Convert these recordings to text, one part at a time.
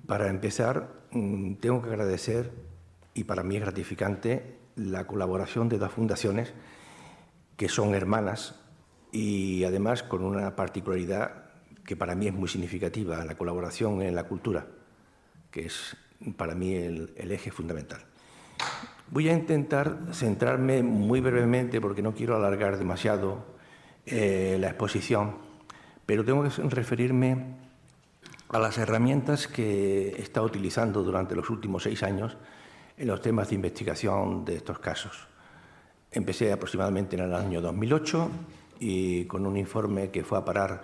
Para empezar, tengo que agradecer, y para mí es gratificante, la colaboración de dos fundaciones que son hermanas y además con una particularidad que para mí es muy significativa, la colaboración en la cultura, que es para mí el eje fundamental. Voy a intentar centrarme muy brevemente, porque no quiero alargar demasiado la exposición, pero tengo que referirme a las herramientas que he estado utilizando durante los últimos 6 años en los temas de investigación de estos casos. Empecé aproximadamente en el año 2008 y con un informe que fue a parar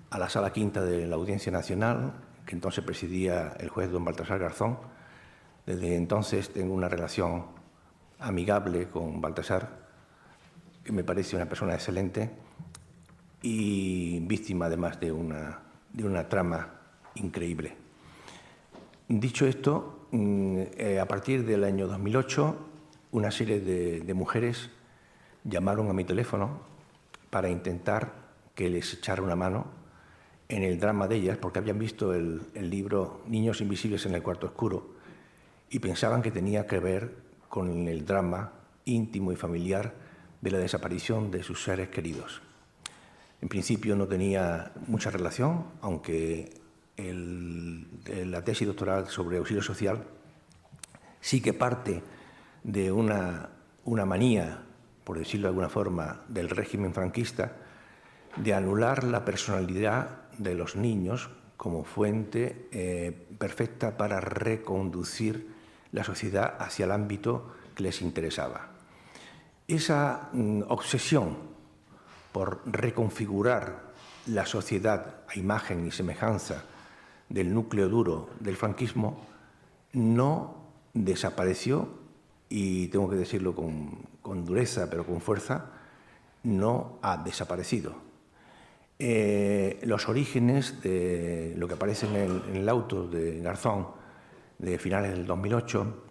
a la Sala Quinta de la Audiencia Nacional, que entonces presidía el juez don Baltasar Garzón. Desde entonces tengo una relación amigable con Baltasar, que me parece una persona excelente y víctima además de una trama increíble. Dicho esto, a partir del año 2008, una serie de mujeres llamaron a mi teléfono para intentar que les echara una mano en el drama de ellas, porque habían visto el libro Niños invisibles en el cuarto oscuro y pensaban que tenía que ver con el drama íntimo y familiar de la desaparición de sus seres queridos. En principio no tenía mucha relación, aunque la tesis doctoral sobre auxilio social sí que parte de una manía, por decirlo de alguna forma, del régimen franquista, de anular la personalidad de los niños como fuente perfecta para reconducir la sociedad hacia el ámbito que les interesaba. Esa obsesión por reconfigurar la sociedad a imagen y semejanza del núcleo duro del franquismo no desapareció, y tengo que decirlo con dureza, pero con fuerza, no ha desaparecido. Los orígenes de lo que aparece en el auto de Garzón de finales del 2008,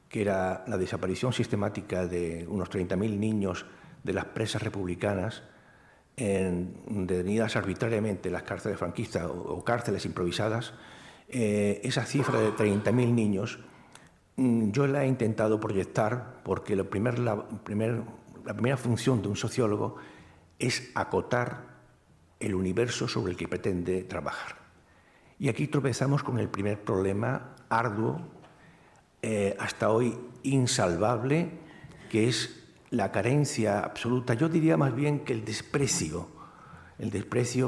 que era la desaparición sistemática de unos 30.000 niños de las presas republicanas detenidas arbitrariamente en las cárceles franquistas o cárceles improvisadas, esa cifra de 30.000 niños yo la he intentado proyectar porque la primera función de un sociólogo es acotar el universo sobre el que pretende trabajar. Y aquí tropezamos con el primer problema arduo, hasta hoy insalvable, que es la carencia absoluta, yo diría más bien que el desprecio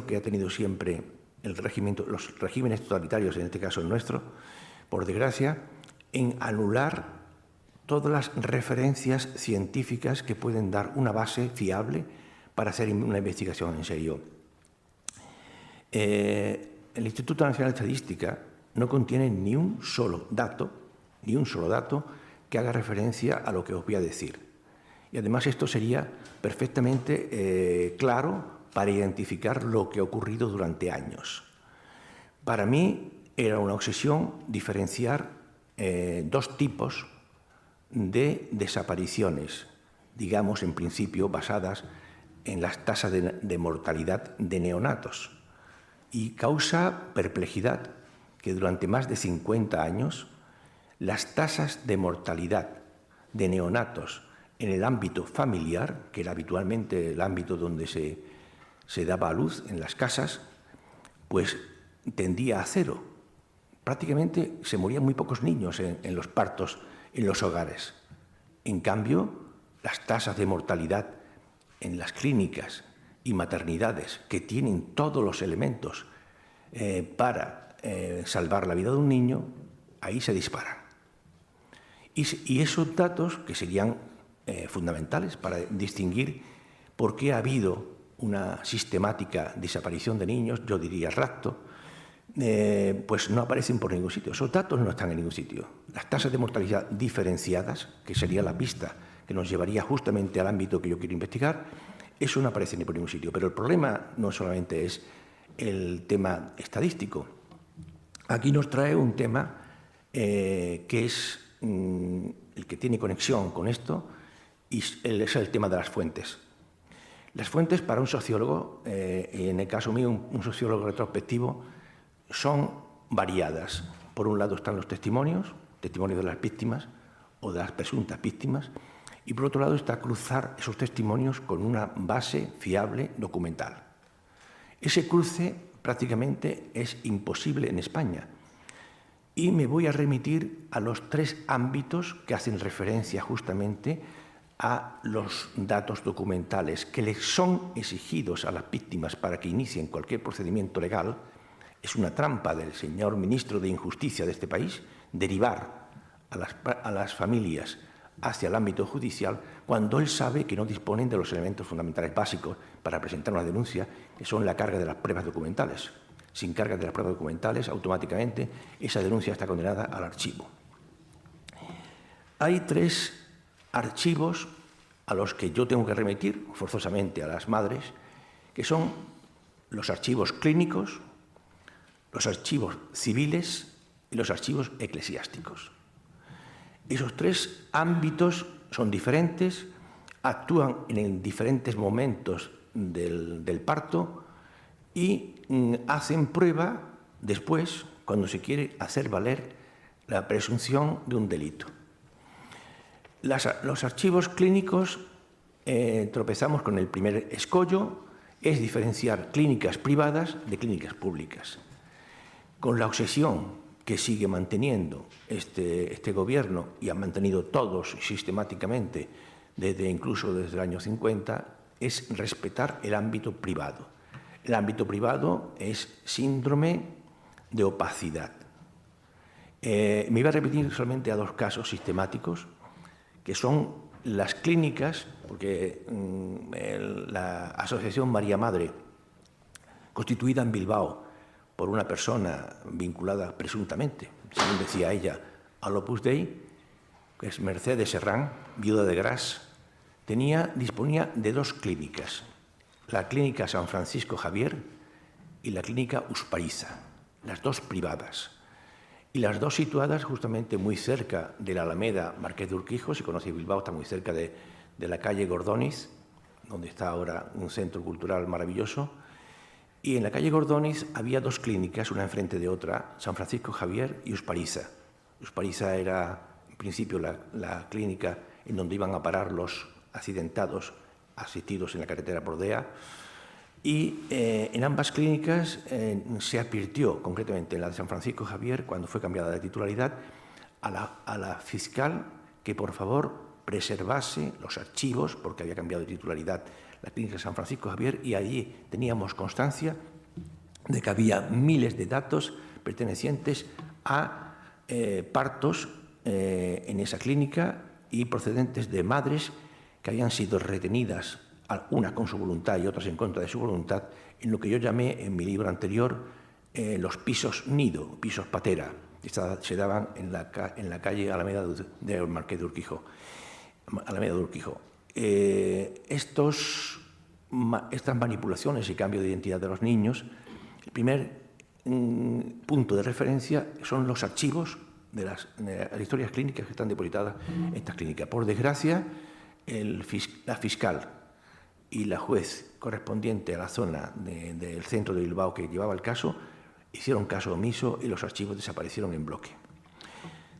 que ha tenido siempre los regímenes totalitarios, en este caso el nuestro, por desgracia, en anular todas las referencias científicas que pueden dar una base fiable para hacer una investigación en serio. El Instituto Nacional de Estadística no contiene ni un solo dato que haga referencia a lo que os voy a decir. Y además esto sería perfectamente claro para identificar lo que ha ocurrido durante años. Para mí era una obsesión diferenciar dos tipos de desapariciones, digamos en principio basadas en las tasas de mortalidad de neonatos. Y causa perplejidad que durante más de 50 años las tasas de mortalidad de neonatos en el ámbito familiar, que era habitualmente el ámbito donde se daba a luz en las casas, pues tendía a cero. Prácticamente se morían muy pocos niños en los partos en los hogares. En cambio, las tasas de mortalidad en las clínicas y maternidades, que tienen todos los elementos para salvar la vida de un niño, ahí se disparan. Y esos datos, que serían fundamentales para distinguir por qué ha habido una sistemática desaparición de niños, yo diría rapto, pues no aparecen por ningún sitio. Esos datos no están en ningún sitio. Las tasas de mortalidad diferenciadas, que sería la pista que nos llevaría justamente al ámbito que yo quiero investigar, eso no aparece ni por ningún sitio. Pero el problema no solamente es el tema estadístico. Aquí nos trae un tema que es el que tiene conexión con esto, y es el tema de las fuentes. Las fuentes para un sociólogo, en el caso mío un sociólogo retrospectivo, son variadas. Por un lado están los testimonios de las víctimas o de las presuntas víctimas, y por otro lado está cruzar esos testimonios con una base fiable documental. Ese cruce prácticamente es imposible en España, y me voy a remitir a los 3 ámbitos que hacen referencia justamente a los datos documentales que les son exigidos a las víctimas para que inicien cualquier procedimiento legal. Es una trampa del señor ministro de Injusticia de este país derivar a las familias hacia el ámbito judicial cuando él sabe que no disponen de los elementos fundamentales básicos para presentar una denuncia, que son la carga de las pruebas documentales. Sin carga de las pruebas documentales, automáticamente esa denuncia está condenada al archivo. Hay 3 archivos a los que yo tengo que remitir forzosamente a las madres, que son los archivos clínicos, los archivos civiles y los archivos eclesiásticos. Esos 3 ámbitos son diferentes, actúan en diferentes momentos del parto y hacen prueba después cuando se quiere hacer valer la presunción de un delito. Los archivos clínicos tropezamos con el primer escollo, es diferenciar clínicas privadas de clínicas públicas. Con la obsesión que sigue manteniendo este gobierno, y ha mantenido todos sistemáticamente, incluso desde el año 50, es respetar el ámbito privado. El ámbito privado es síndrome de opacidad. Me iba a repetir solamente a 2 casos sistemáticos, que son las clínicas, porque la Asociación María Madre, constituida en Bilbao por una persona vinculada presuntamente, según decía ella, al Opus Dei, que es Mercedes Serrán, viuda de Gras, disponía de 2 clínicas, la Clínica San Francisco Javier y la Clínica Uspariza, las 2 privadas, y las 2 situadas justamente muy cerca de la Alameda Marqués de Urquijo. Si conoce Bilbao, está muy cerca de la calle Gordoniz, donde está ahora un centro cultural maravilloso. Y en la calle Gordoniz había 2 clínicas, una enfrente de otra, San Francisco Javier y Uspariza. Uspariza era, en principio, la clínica en donde iban a parar los accidentados asistidos en la carretera por DEA. Y en ambas clínicas se advirtió, concretamente en la de San Francisco Javier, cuando fue cambiada de titularidad, a la fiscal que por favor preservase los archivos, porque había cambiado de titularidad la clínica de San Francisco Javier, y allí teníamos constancia de que había miles de datos pertenecientes a partos en esa clínica y procedentes de madres que habían sido retenidas, unas con su voluntad y otras en contra de su voluntad, en lo que yo llamé en mi libro anterior los pisos nido, pisos patera, que se daban en la calle Alameda del Marqués de Urquijo. Alameda de Urquijo. Estas manipulaciones y cambio de identidad de los niños, el primer punto de referencia son los archivos de las historias clínicas que están depositadas en estas clínicas. Por desgracia, la fiscal y la juez correspondiente a la zona del centro de Bilbao que llevaba el caso hicieron caso omiso y los archivos desaparecieron en bloque.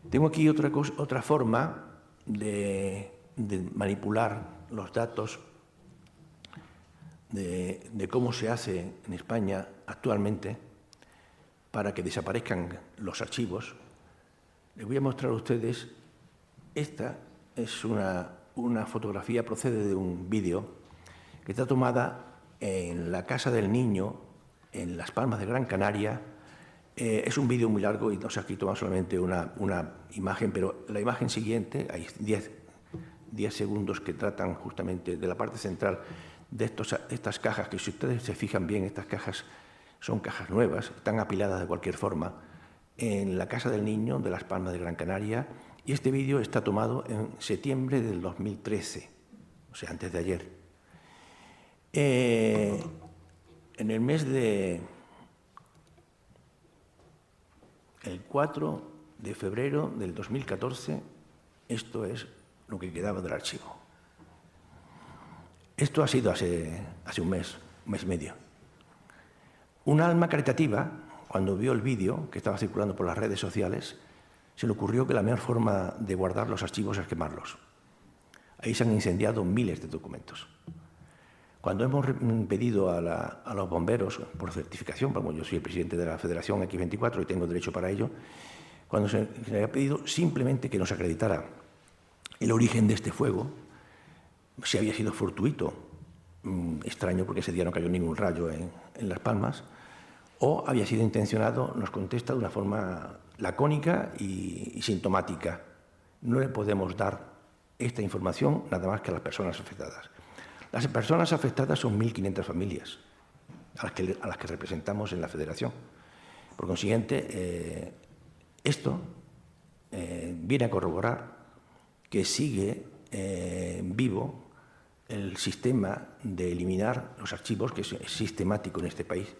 Tengo aquí otra forma de manipular los datos de cómo se hace en España actualmente para que desaparezcan los archivos. Les voy a mostrar a ustedes, esta es una fotografía, procede de un vídeo que está tomada en la casa del niño, en Las Palmas de Gran Canaria. Es un vídeo muy largo y aquí toma solamente una imagen, pero la imagen siguiente, hay 10 segundos que tratan justamente de la parte central de estas cajas, que si ustedes se fijan bien, estas cajas son cajas nuevas, están apiladas de cualquier forma, en la casa del niño de Las Palmas de Gran Canaria, y este vídeo está tomado en septiembre del 2013, o sea, antes de ayer. En el mes el 4 de febrero del 2014, esto es lo que quedaba del archivo. Esto ha sido hace un mes y medio. Un alma caritativa, cuando vio el vídeo que estaba circulando por las redes sociales, se le ocurrió que la mejor forma de guardar los archivos es quemarlos. Ahí se han incendiado miles de documentos. Cuando hemos pedido a los bomberos, por certificación, como yo soy el presidente de la Federación X24 y tengo derecho para ello, cuando se le ha pedido simplemente que nos acreditara el origen de este fuego, si había sido fortuito, extraño porque ese día no cayó ningún rayo en Las Palmas, o había sido intencionado, nos contesta de una forma lacónica y sintomática. No le podemos dar esta información nada más que a las personas afectadas. Las personas afectadas son 1.500 familias a las que representamos en la Federación. Por consiguiente, esto viene a corroborar que sigue vivo el sistema de eliminar los archivos, que es sistemático en este país,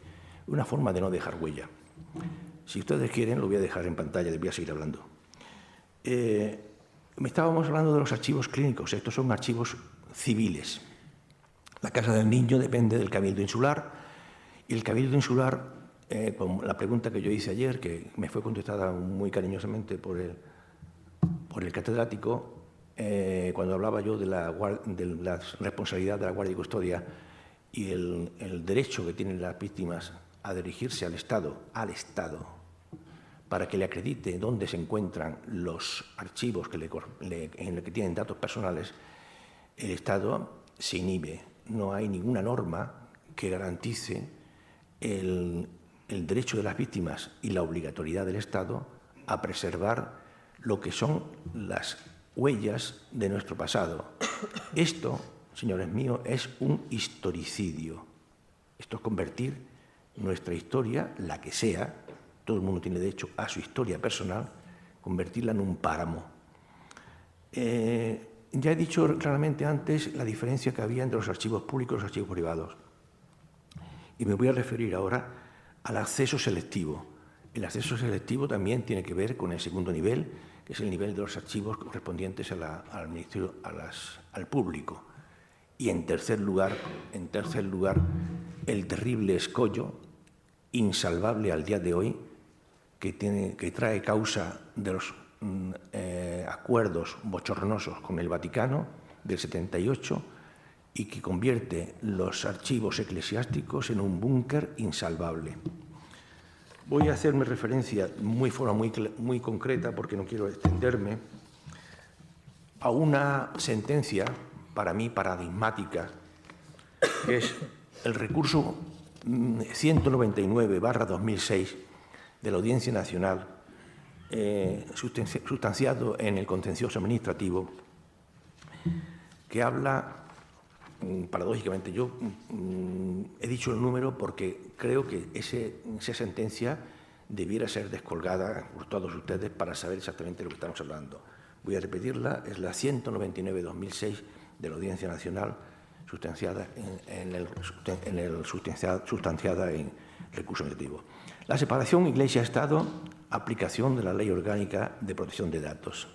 una forma de no dejar huella. Si ustedes quieren, lo voy a dejar en pantalla, les voy a seguir hablando. Estábamos hablando de los archivos clínicos. Estos son archivos civiles. La Casa del Niño depende del Cabildo Insular, y el Cabildo Insular, con la pregunta que yo hice ayer, que me fue contestada muy cariñosamente por el catedrático, cuando hablaba yo de la responsabilidad de la Guardia y Custodia y el derecho que tienen las víctimas a dirigirse al Estado, para que le acredite dónde se encuentran los archivos en los que tienen datos personales, el Estado se inhibe. No hay ninguna norma que garantice el derecho de las víctimas y la obligatoriedad del Estado a preservar lo que son las huellas de nuestro pasado. Esto, señores míos, es un historicidio. Esto es convertir nuestra historia, la que sea, todo el mundo tiene derecho a su historia personal, convertirla en un páramo. Ya he dicho claramente antes la diferencia que había entre los archivos públicos y los archivos privados. Y me voy a referir ahora al acceso selectivo. El acceso selectivo también tiene que ver con el segundo nivel, que es el nivel de los archivos correspondientes al ministerio, al público. Y en tercer lugar, el terrible escollo, insalvable al día de hoy, que trae causa de los acuerdos bochornosos con el Vaticano del 78 y que convierte los archivos eclesiásticos en un búnker insalvable. Voy a hacerme referencia de forma muy concreta, porque no quiero extenderme, a una sentencia, para mí paradigmática, que es el recurso 199/2006 de la Audiencia Nacional, sustanciado en el contencioso administrativo, que habla, paradójicamente, yo he dicho el número porque creo que esa sentencia debiera ser descolgada por todos ustedes para saber exactamente de lo que estamos hablando. Voy a repetirla, es la 199/2006 de la Audiencia Nacional, sustanciada en el recurso administrativo. La separación Iglesia-Estado, aplicación de la Ley Orgánica de Protección de Datos.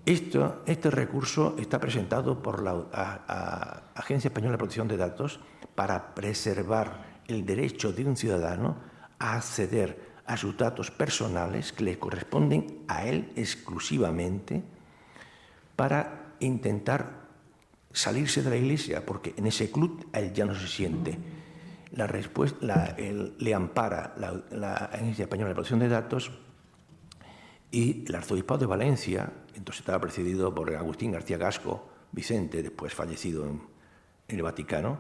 Este recurso está presentado por la Agencia Española de Protección de Datos para preservar el derecho de un ciudadano a acceder a sus datos personales que le corresponden a él exclusivamente, para intentar salirse de la Iglesia, porque en ese club él ya no se siente. Le ampara la Agencia Española de Protección de Datos, y el Arzobispado de Valencia, entonces estaba precedido por Agustín García Gasco Vicente, después fallecido en el Vaticano.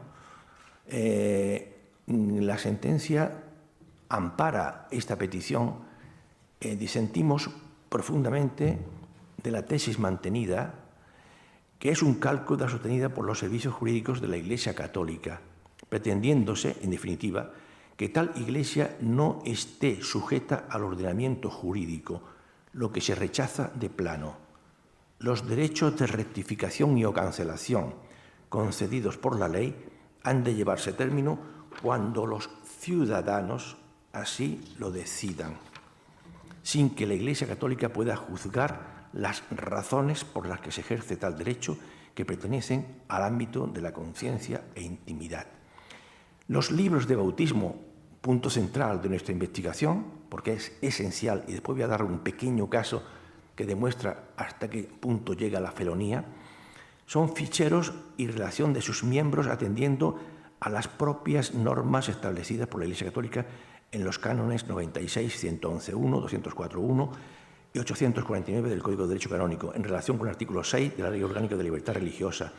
La sentencia ampara esta petición. Disentimos profundamente de la tesis mantenida, que es un cálculo sostenida por los servicios jurídicos de la Iglesia Católica, pretendiéndose, en definitiva, que tal Iglesia no esté sujeta al ordenamiento jurídico, lo que se rechaza de plano. Los derechos de rectificación y o cancelación concedidos por la ley han de llevarse a término cuando los ciudadanos así lo decidan, sin que la Iglesia Católica pueda juzgar las razones por las que se ejerce tal derecho, que pertenecen al ámbito de la conciencia e intimidad. Los libros de bautismo punto central de nuestra investigación, porque es esencial, y después voy a dar un pequeño caso que demuestra hasta qué punto llega la felonía, son ficheros y relación de sus miembros atendiendo a las propias normas establecidas por la Iglesia Católica en los cánones 96, 111.1, 204.1 y 849 del Código de Derecho Canónico, en relación con el artículo 6 de la Ley Orgánica de Libertad Religiosa.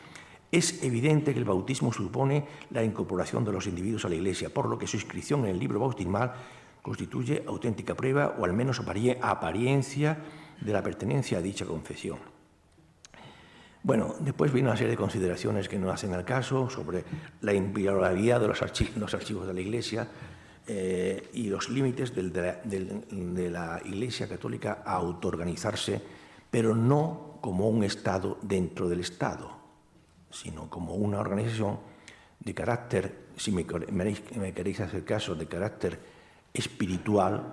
Es evidente que el bautismo supone la incorporación de los individuos a la Iglesia, por lo que su inscripción en el libro bautismal constituye auténtica prueba o al menos apariencia de la pertenencia a dicha confesión. Bueno, después viene una serie de consideraciones que no hacen al caso sobre la inviolabilidad de los archivos de la Iglesia y los límites de la Iglesia Católica a autoorganizarse, pero no como un Estado dentro del Estado, sino como una organización de carácter, si me queréis hacer caso, de carácter espiritual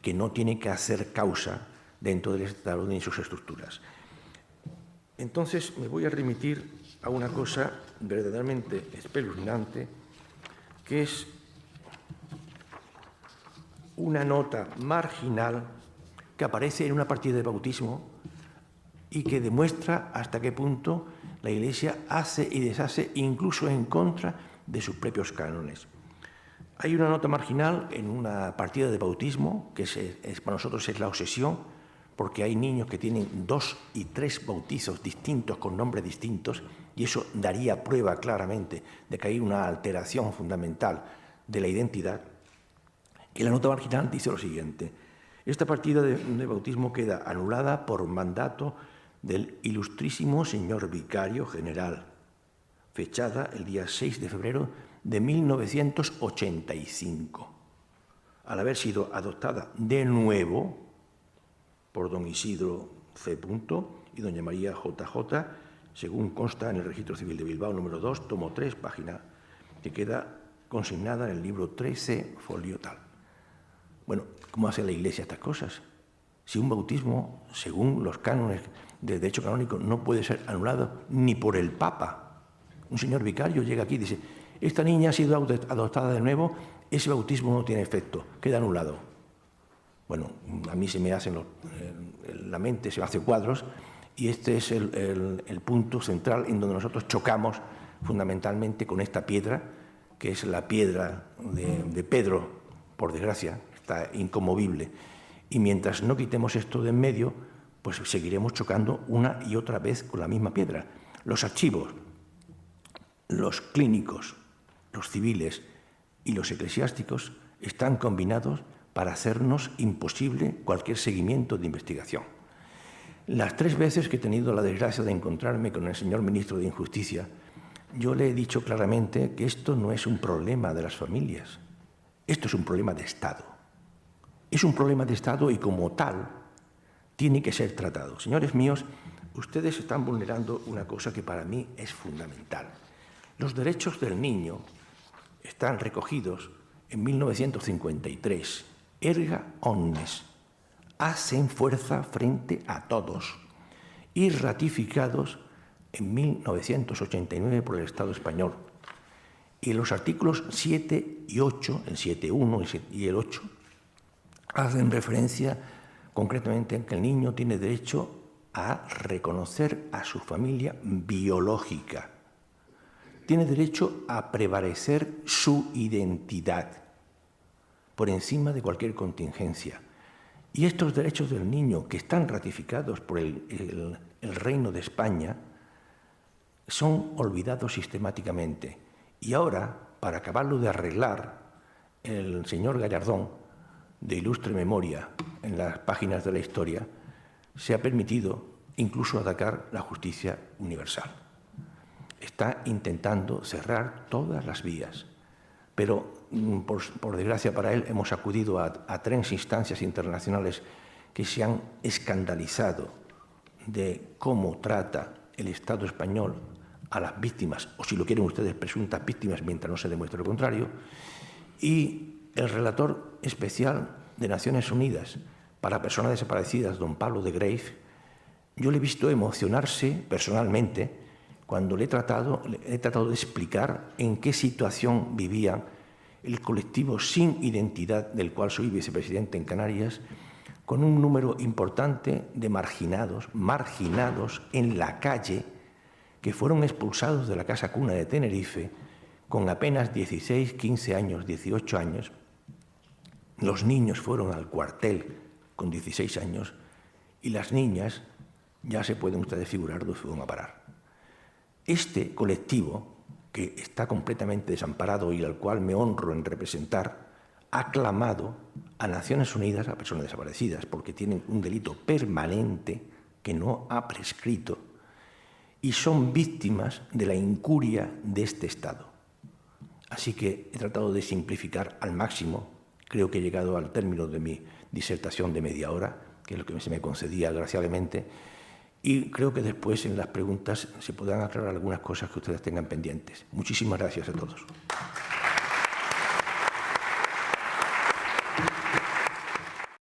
que no tiene que hacer causa dentro del Estado ni sus estructuras. Entonces me voy a remitir a una cosa verdaderamente espeluznante, que es una nota marginal que aparece en una partida de bautismo y que demuestra hasta qué punto la Iglesia hace y deshace incluso en contra de sus propios cánones. Hay una nota marginal en una partida de bautismo que para nosotros es la obsesión, porque hay niños que tienen 2 y 3 bautizos distintos con nombres distintos y eso daría prueba claramente de que hay una alteración fundamental de la identidad. Y la nota marginal dice lo siguiente: esta partida de bautismo queda anulada por mandato del ilustrísimo señor vicario general, fechada el día 6 de febrero de 1985, al haber sido adoptada de nuevo por don Isidro C. y doña María JJ, según consta en el Registro Civil de Bilbao, número 2, tomo 3, página, que queda consignada en el libro 13, folio tal. Bueno, ¿cómo hace la Iglesia estas cosas? Si un bautismo, según los cánones del derecho canónico, no puede ser anulado ni por el Papa. Un señor vicario llega aquí y dice: esta niña ha sido adoptada de nuevo, ese bautismo no tiene efecto, queda anulado. Bueno, a mí se me hacen la mente se me hace cuadros y este es el punto central en donde nosotros chocamos fundamentalmente con esta piedra, que es la piedra de Pedro, por desgracia, está inconmovible. Y mientras no quitemos esto de en medio, pues seguiremos chocando una y otra vez con la misma piedra. Los archivos, los clínicos, los civiles y los eclesiásticos están combinados para hacernos imposible cualquier seguimiento de investigación. Las 3 veces que he tenido la desgracia de encontrarme con el señor ministro de Injusticia, yo le he dicho claramente que esto no es un problema de las familias, esto es un problema de Estado. Es un problema de Estado y como tal tiene que ser tratado. Señores míos, ustedes están vulnerando una cosa que para mí es fundamental. Los derechos del niño están recogidos en 1953. Erga omnes, hacen fuerza frente a todos, y ratificados en 1989 por el Estado español. Y los artículos 7 y 8, el 7.1 y el 8, hacen referencia concretamente a que el niño tiene derecho a reconocer a su familia biológica, tiene derecho a prevalecer su identidad por encima de cualquier contingencia. Y estos derechos del niño, que están ratificados por el Reino de España, son olvidados sistemáticamente. Y ahora, para acabarlo de arreglar, el señor Gallardón, de ilustre memoria en las páginas de la historia, se ha permitido incluso atacar la justicia universal. Está intentando cerrar todas las vías. Pero, por desgracia para él, hemos acudido a 3 instancias internacionales que se han escandalizado de cómo trata el Estado español a las víctimas, o si lo quieren ustedes, presuntas víctimas, mientras no se demuestre lo contrario, y el relator especial de Naciones Unidas para personas desaparecidas, don Pablo de Greiff, yo le he visto emocionarse personalmente cuando he tratado de explicar en qué situación vivían el colectivo sin identidad del cual soy vicepresidente en Canarias, con un número importante de marginados en la calle, que fueron expulsados de la Casa Cuna de Tenerife con apenas 16, 15 años, 18 años. Los niños fueron al cuartel con 16 años y las niñas, ya se pueden ustedes figurar dónde fueron a parar. Este colectivo, que está completamente desamparado y al cual me honro en representar, ha clamado a Naciones Unidas a personas desaparecidas porque tienen un delito permanente que no ha prescrito y son víctimas de la incuria de este Estado. Así que he tratado de simplificar al máximo. Creo que he llegado al término de mi disertación de media hora, que es lo que se me concedía agraciadamente, y creo que después en las preguntas se podrán aclarar algunas cosas que ustedes tengan pendientes. Muchísimas gracias a todos.